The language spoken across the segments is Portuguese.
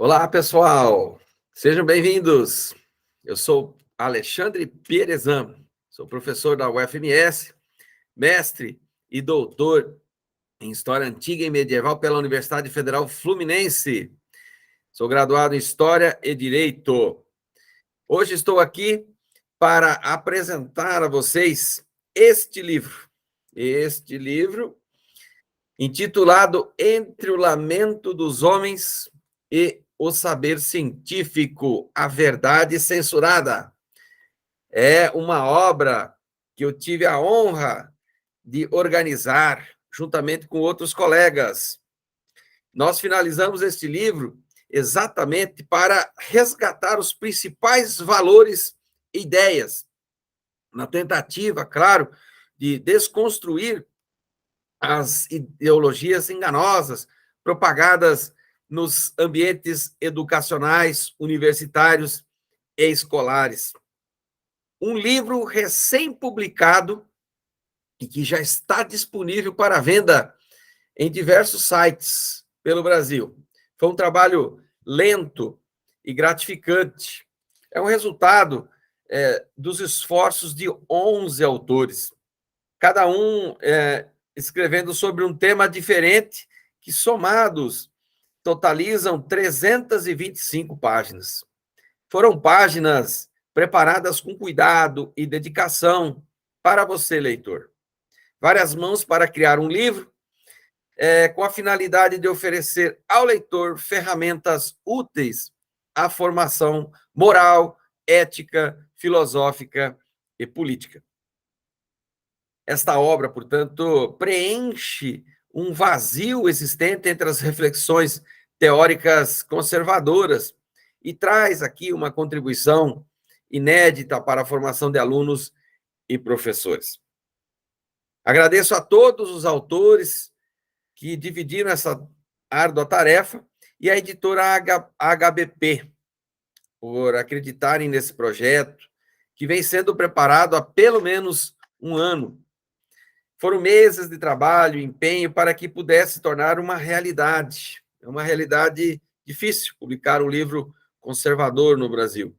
Olá, pessoal. Sejam bem-vindos. Eu sou Alexandre Pierezan, sou professor da UFMS, mestre e doutor em História Antiga e Medieval pela Universidade Federal Fluminense. Sou graduado em História e Direito. Hoje estou aqui para apresentar a vocês este livro intitulado Entre o Lamento dos Homens e o Saber Científico, a Verdade Censurada. É uma obra que eu tive a honra de organizar juntamente com outros colegas. Nós finalizamos este livro exatamente para resgatar os principais valores e ideias, na tentativa, claro, de desconstruir as ideologias enganosas propagadas nos ambientes educacionais, universitários e escolares. Um livro recém-publicado e que já está disponível para venda em diversos sites pelo Brasil. Foi um trabalho lento e gratificante. É um resultado dos esforços de 11 autores, cada um escrevendo sobre um tema diferente, que somados totalizam 325 páginas. Foram páginas preparadas com cuidado e dedicação para você, leitor. Várias mãos para criar um livro, com a finalidade de oferecer ao leitor ferramentas úteis à formação moral, ética, filosófica e política. Esta obra, portanto, preenche um vazio existente entre as reflexões teóricas conservadoras e traz aqui uma contribuição inédita para a formação de alunos e professores. Agradeço a todos os autores que dividiram essa árdua tarefa e a editora HBP por acreditarem nesse projeto, que vem sendo preparado há pelo menos um ano. Foram meses de trabalho e empenho para que pudesse tornar uma realidade. É uma realidade difícil publicar um livro conservador no Brasil.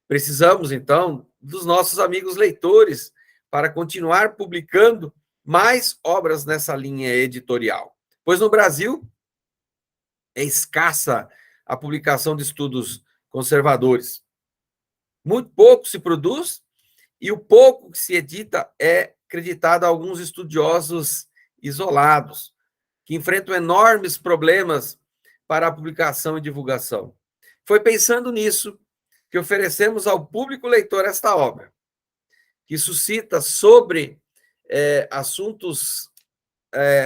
Precisamos, então, dos nossos amigos leitores para continuar publicando mais obras nessa linha editorial. Pois no Brasil é escassa a publicação de estudos conservadores. Muito pouco se produz e o pouco que se edita é acreditado a alguns estudiosos isolados, que enfrentam enormes problemas para a publicação e divulgação. Foi pensando nisso que oferecemos ao público leitor esta obra, que suscita sobre assuntos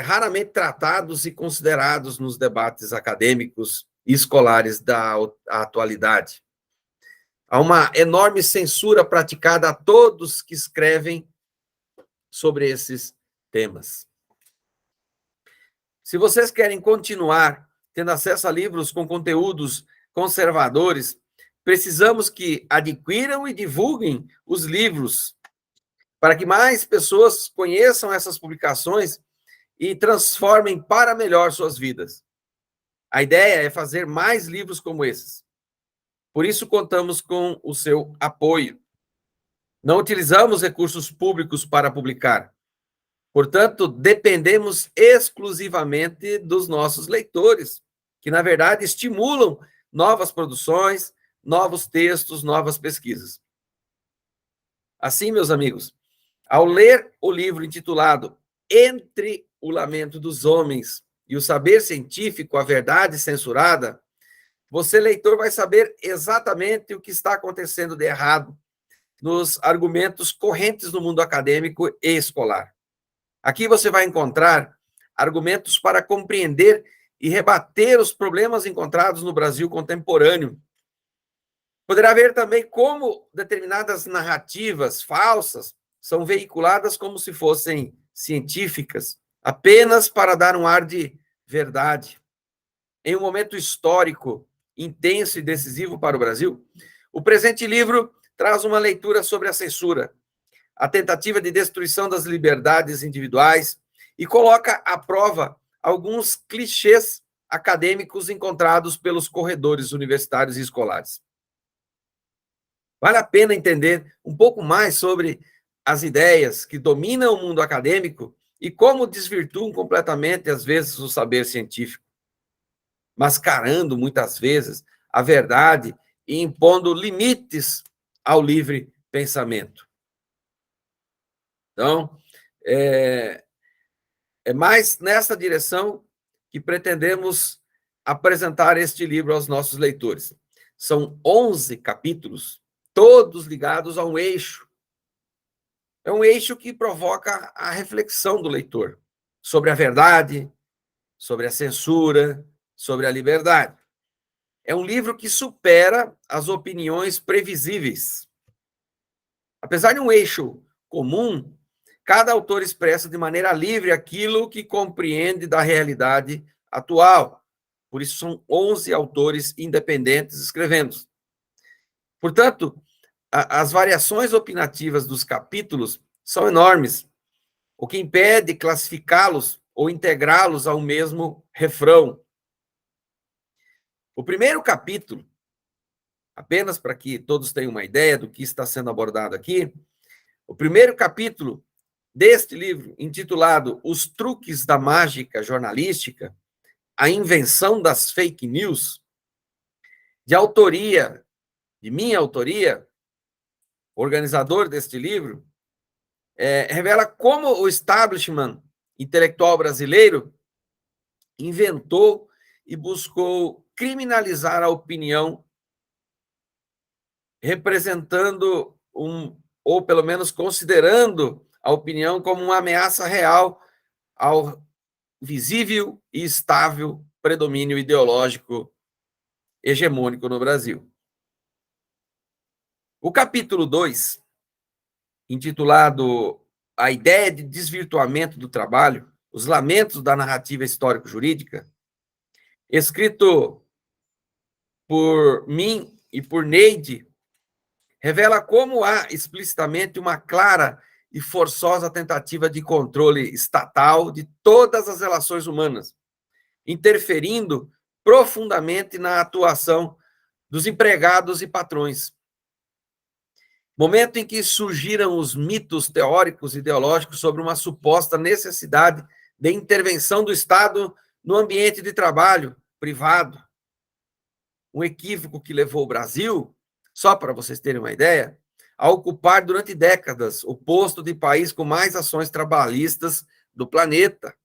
raramente tratados e considerados nos debates acadêmicos e escolares da atualidade. Há uma enorme censura praticada a todos que escrevem sobre esses temas. Se vocês querem continuar tendo acesso a livros com conteúdos conservadores, precisamos que adquiram e divulguem os livros para que mais pessoas conheçam essas publicações e transformem para melhor suas vidas. A ideia é fazer mais livros como esses. Por isso, contamos com o seu apoio. Não utilizamos recursos públicos para publicar. Portanto, dependemos exclusivamente dos nossos leitores, que, na verdade, estimulam novas produções, novos textos, novas pesquisas. Assim, meus amigos, ao ler o livro intitulado Entre o Lamento dos Homens e o Saber Científico, a Verdade Censurada, você, leitor, vai saber exatamente o que está acontecendo de errado nos argumentos correntes no mundo acadêmico e escolar. Aqui você vai encontrar argumentos para compreender e rebater os problemas encontrados no Brasil contemporâneo. Poderá ver também como determinadas narrativas falsas são veiculadas como se fossem científicas, apenas para dar um ar de verdade. Em um momento histórico intenso e decisivo para o Brasil, o presente livro traz uma leitura sobre a censura, a tentativa de destruição das liberdades individuais e coloca à prova alguns clichês acadêmicos encontrados pelos corredores universitários e escolares. Vale a pena entender um pouco mais sobre as ideias que dominam o mundo acadêmico e como desvirtuam completamente, às vezes, o saber científico, mascarando, muitas vezes, a verdade e impondo limites ao livre pensamento. Então, é mais nessa direção que pretendemos apresentar este livro aos nossos leitores. São 11 capítulos, todos ligados a um eixo. É um eixo que provoca a reflexão do leitor sobre a verdade, sobre a censura, sobre a liberdade. É um livro que supera as opiniões previsíveis. Apesar de um eixo comum, cada autor expressa de maneira livre aquilo que compreende da realidade atual. Por isso, são 11 autores independentes escrevendo. Portanto, as variações opinativas dos capítulos são enormes, o que impede classificá-los ou integrá-los ao mesmo refrão. O primeiro capítulo, apenas para que todos tenham uma ideia do que está sendo abordado aqui, o primeiro capítulo deste livro, intitulado Os Truques da Mágica Jornalística, a Invenção das Fake News, de minha autoria, organizador deste livro, revela como o establishment intelectual brasileiro inventou e buscou criminalizar a opinião, representando ou pelo menos considerando a opinião como uma ameaça real ao visível e estável predomínio ideológico hegemônico no Brasil. O capítulo 2, intitulado A Ideia de Desvirtuamento do Trabalho, os Lamentos da Narrativa Histórico-Jurídica, escrito por mim e por Neide, revela como há explicitamente uma clara e forçosa tentativa de controle estatal de todas as relações humanas, interferindo profundamente na atuação dos empregados e patrões. Momento em que surgiram os mitos teóricos e ideológicos sobre uma suposta necessidade de intervenção do Estado no ambiente de trabalho privado. Um equívoco que levou o Brasil, só para vocês terem uma ideia, a ocupar durante décadas o posto de país com mais ações trabalhistas do planeta.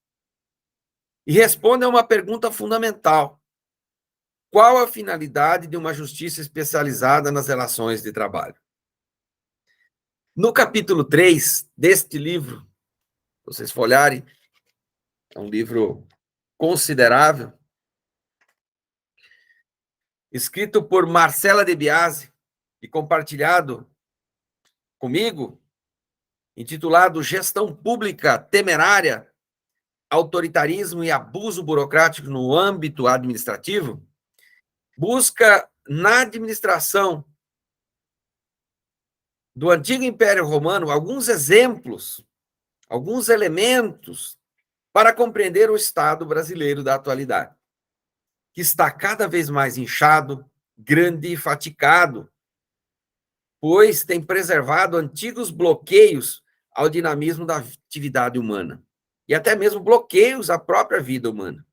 E responde a uma pergunta fundamental: qual a finalidade de uma justiça especializada nas relações de trabalho? No capítulo 3 deste livro, se vocês folharem, é um livro considerável, escrito por Marcela De Biasi e compartilhado comigo, intitulado Gestão Pública Temerária, Autoritarismo e Abuso Burocrático no Âmbito Administrativo, busca na administração do antigo Império Romano alguns exemplos, alguns elementos para compreender o Estado brasileiro da atualidade, que está cada vez mais inchado, grande e fatigado, pois tem preservado antigos bloqueios ao dinamismo da atividade humana, e até mesmo bloqueios à própria vida humana.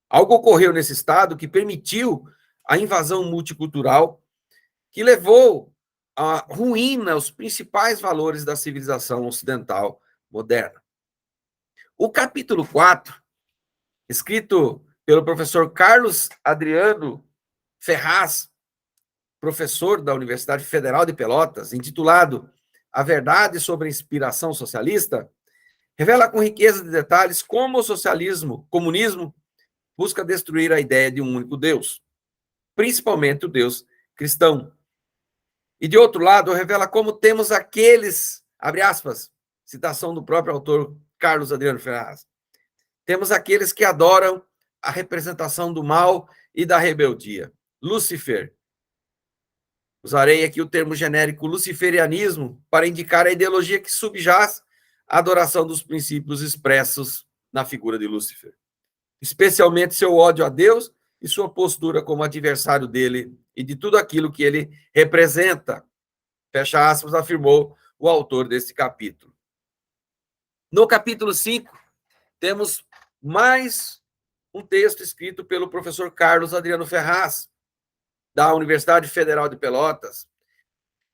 Algo ocorreu nesse Estado que permitiu a invasão multicultural, que levou à ruína os principais valores da civilização ocidental moderna. O capítulo 4, escrito pelo professor Carlos Adriano Ferraz, professor da Universidade Federal de Pelotas, intitulado A Verdade sobre a Inspiração Socialista, revela com riqueza de detalhes como o comunismo, busca destruir a ideia de um único Deus, principalmente o Deus cristão. E, de outro lado, revela como temos aqueles, abre aspas, citação do próprio autor Carlos Adriano Ferraz, temos aqueles que adoram a representação do mal e da rebeldia. Lúcifer. Usarei aqui o termo genérico luciferianismo para indicar a ideologia que subjaz à adoração dos princípios expressos na figura de Lúcifer. especialmente seu ódio a Deus e sua postura como adversário dele e de tudo aquilo que ele representa. Fecha aspas, afirmou o autor desse capítulo. No capítulo 5, temos mais um texto escrito pelo professor Carlos Adriano Ferraz, da Universidade Federal de Pelotas.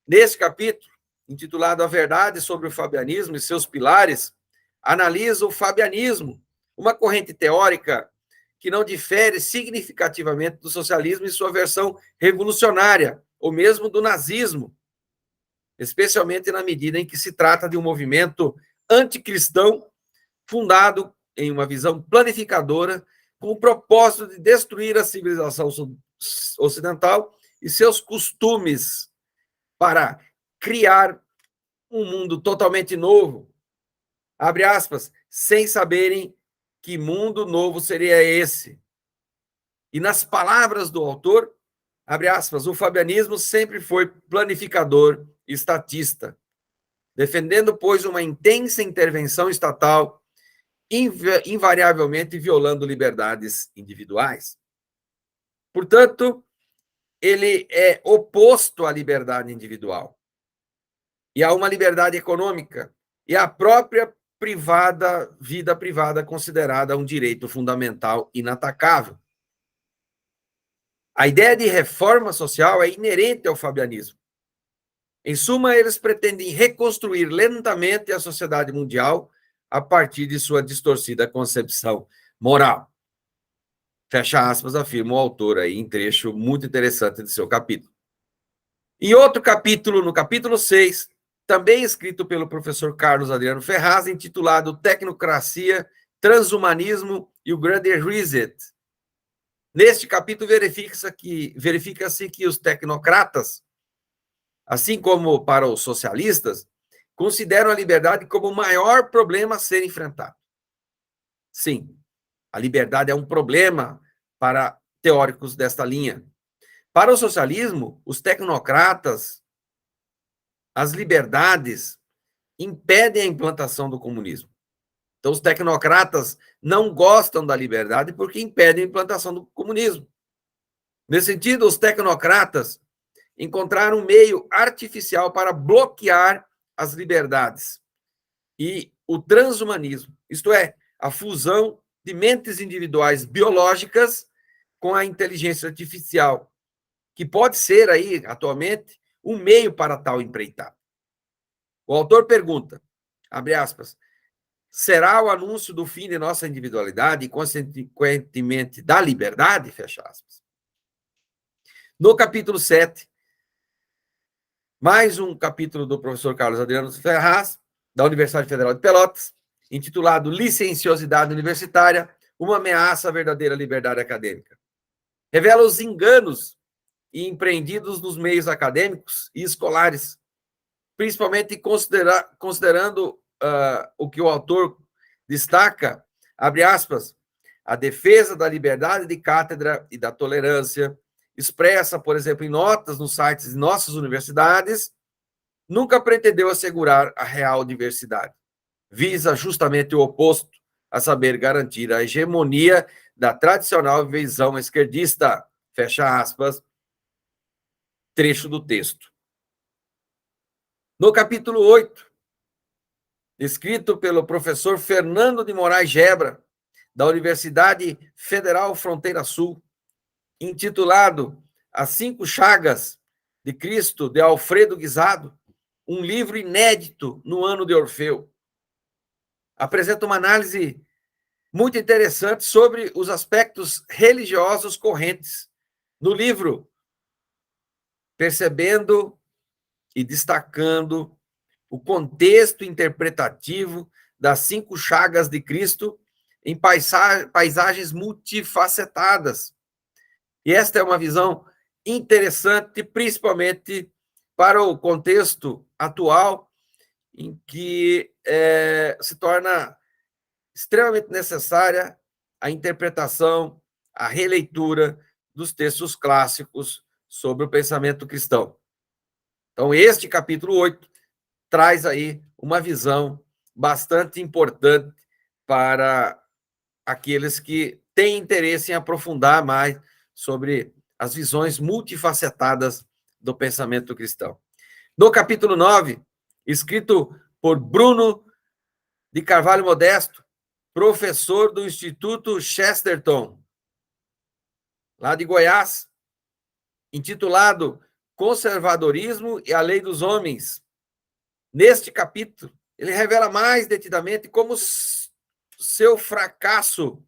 Nesse capítulo, intitulado A Verdade sobre o Fabianismo e seus Pilares, analisa o fabianismo, uma corrente teórica que não difere significativamente do socialismo e sua versão revolucionária, ou mesmo do nazismo, especialmente na medida em que se trata de um movimento anticristão fundado em uma visão planificadora com o propósito de destruir a civilização ocidental e seus costumes para criar um mundo totalmente novo, abre aspas, sem saberem que mundo novo seria esse. E nas palavras do autor, abre aspas, o fabianismo sempre foi planificador e estatista, defendendo, pois, uma intensa intervenção estatal, invariavelmente violando liberdades individuais. Portanto, ele é oposto à liberdade individual e a uma liberdade econômica e à própria vida privada considerada um direito fundamental inatacável. A ideia de reforma social é inerente ao fabianismo. Em suma, eles pretendem reconstruir lentamente a sociedade mundial a partir de sua distorcida concepção moral. Fecha aspas, afirma o autor aí em trecho muito interessante de seu capítulo. Em outro capítulo, no capítulo 6, também escrito pelo professor Carlos Adriano Ferraz, intitulado Tecnocracia, Transhumanismo e o Grande Reset. Neste capítulo verifica-se que os tecnocratas, assim como para os socialistas, consideram a liberdade como o maior problema a ser enfrentado. Sim, a liberdade é um problema para teóricos desta linha. Para o socialismo, os tecnocratas, as liberdades impedem a implantação do comunismo. Então, os tecnocratas não gostam da liberdade porque impedem a implantação do comunismo. Nesse sentido, os tecnocratas encontraram um meio artificial para bloquear as liberdades e o transhumanismo, isto é, a fusão de mentes individuais biológicas com a inteligência artificial, que pode ser aí, atualmente, um meio para tal empreitada. O autor pergunta, abre aspas, será o anúncio do fim de nossa individualidade e, consequentemente, da liberdade? Fecha aspas. No capítulo 7, mais um capítulo do professor Carlos Adriano Ferraz, da Universidade Federal de Pelotas, intitulado Licenciosidade Universitária, uma ameaça à verdadeira liberdade acadêmica. Revela os enganos empreendidos nos meios acadêmicos e escolares, principalmente considerando o que o autor destaca, abre aspas, a defesa da liberdade de cátedra e da tolerância, expressa, por exemplo, em notas nos sites de nossas universidades, nunca pretendeu assegurar a real diversidade. Visa justamente o oposto, a saber, garantir a hegemonia da tradicional visão esquerdista. Fecha aspas, trecho do texto. No capítulo 8, escrito pelo professor Fernando de Moraes Gebra, da Universidade Federal Fronteira Sul, intitulado As 5 Chagas de Cristo, de Alfredo Guisado, um livro inédito no ano de Orfeu. Apresenta uma análise muito interessante sobre os aspectos religiosos correntes no livro, percebendo e destacando o contexto interpretativo das 5 chagas de Cristo em paisagens multifacetadas. E esta é uma visão interessante, principalmente para o contexto atual, em que se torna extremamente necessária a interpretação, a releitura dos textos clássicos sobre o pensamento cristão. Então, este capítulo 8 traz aí uma visão bastante importante para aqueles que tem interesse em aprofundar mais sobre as visões multifacetadas do pensamento cristão. No capítulo 9, escrito por Bruno de Carvalho Modesto, professor do Instituto Chesterton, lá de Goiás, intitulado Conservadorismo e a Lei dos Homens. Neste capítulo, ele revela mais detidamente como seu fracasso,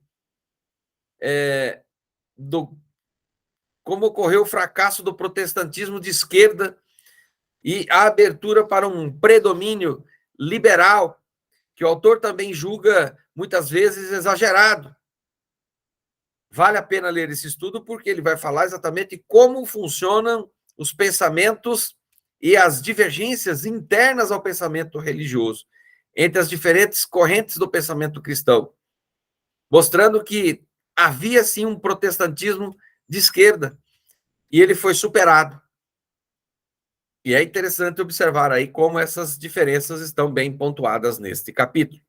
como ocorreu o fracasso do protestantismo de esquerda e a abertura para um predomínio liberal, que o autor também julga muitas vezes exagerado. Vale a pena ler esse estudo porque ele vai falar exatamente como funcionam os pensamentos e as divergências internas ao pensamento religioso entre as diferentes correntes do pensamento cristão, mostrando que havia sim um protestantismo de esquerda e ele foi superado. E é interessante observar aí como essas diferenças estão bem pontuadas neste capítulo.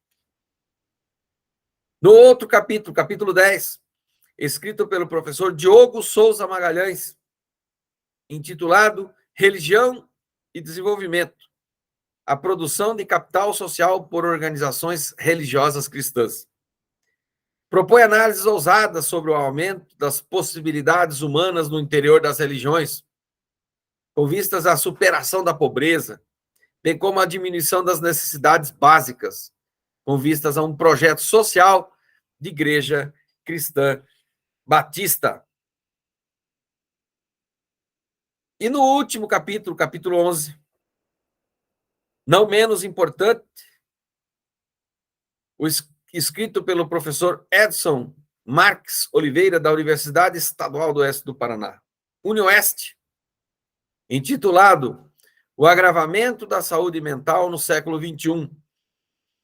No outro capítulo, capítulo 10, escrito pelo professor Diogo Souza Magalhães, intitulado Religião e Desenvolvimento, a produção de capital social por organizações religiosas cristãs. Propõe análises ousadas sobre o aumento das possibilidades humanas no interior das religiões, com vistas à superação da pobreza, bem como à diminuição das necessidades básicas, com vistas a um projeto social de igreja cristã batista. E no último capítulo, capítulo 11, não menos importante, o escrito pelo professor Edson Marques Oliveira, da Universidade Estadual do Oeste do Paraná, UniOeste, intitulado O Agravamento da Saúde Mental no Século XXI,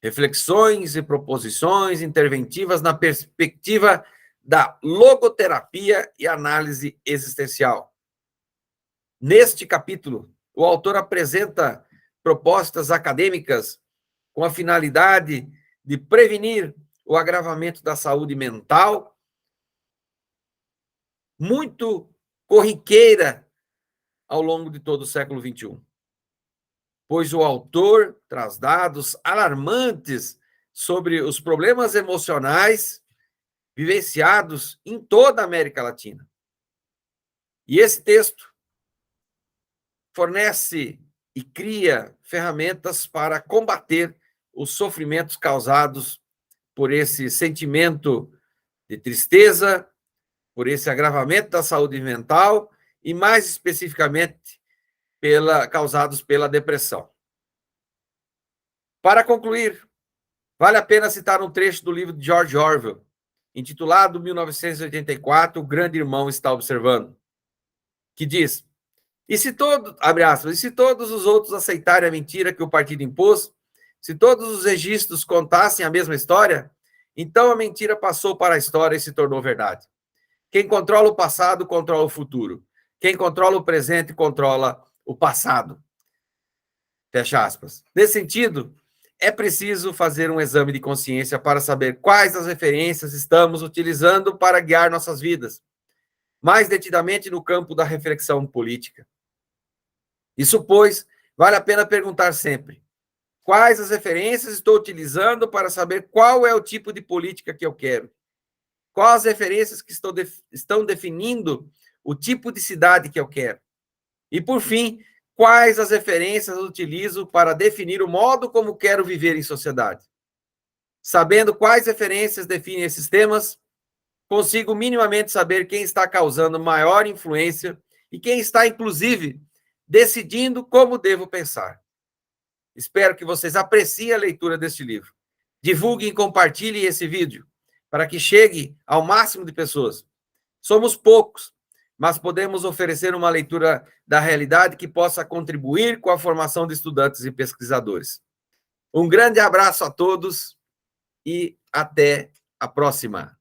reflexões e proposições interventivas na perspectiva da logoterapia e análise existencial. Neste capítulo, o autor apresenta propostas acadêmicas com a finalidade de prevenir o agravamento da saúde mental, muito corriqueira ao longo de todo o século XXI. Pois o autor traz dados alarmantes sobre os problemas emocionais vivenciados em toda a América Latina. E esse texto fornece e cria ferramentas para combater os sofrimentos causados por esse sentimento de tristeza, por esse agravamento da saúde mental e, mais especificamente, causados pela depressão. Para concluir, vale a pena citar um trecho do livro de George Orwell, intitulado 1984, O Grande Irmão Está Observando, que diz: abre aspas, e se todos os outros aceitarem a mentira que o partido impôs, se todos os registros contassem a mesma história, então a mentira passou para a história e se tornou verdade. Quem controla o passado, controla o futuro. Quem controla o presente, controla o passado. Fecha aspas. Nesse sentido, é preciso fazer um exame de consciência para saber quais as referências estamos utilizando para guiar nossas vidas, mais detidamente no campo da reflexão política. Isso, pois, vale a pena perguntar sempre: quais as referências estou utilizando para saber qual é o tipo de política que eu quero? Quais as referências que estão definindo o tipo de cidade que eu quero? E, por fim, quais as referências eu utilizo para definir o modo como quero viver em sociedade? Sabendo quais referências definem esses temas, consigo minimamente saber quem está causando maior influência e quem está, inclusive, decidindo como devo pensar. Espero que vocês apreciem a leitura deste livro. Divulguem e compartilhem esse vídeo para que chegue ao máximo de pessoas. Somos poucos, mas podemos oferecer uma leitura da realidade que possa contribuir com a formação de estudantes e pesquisadores. Um grande abraço a todos e até a próxima.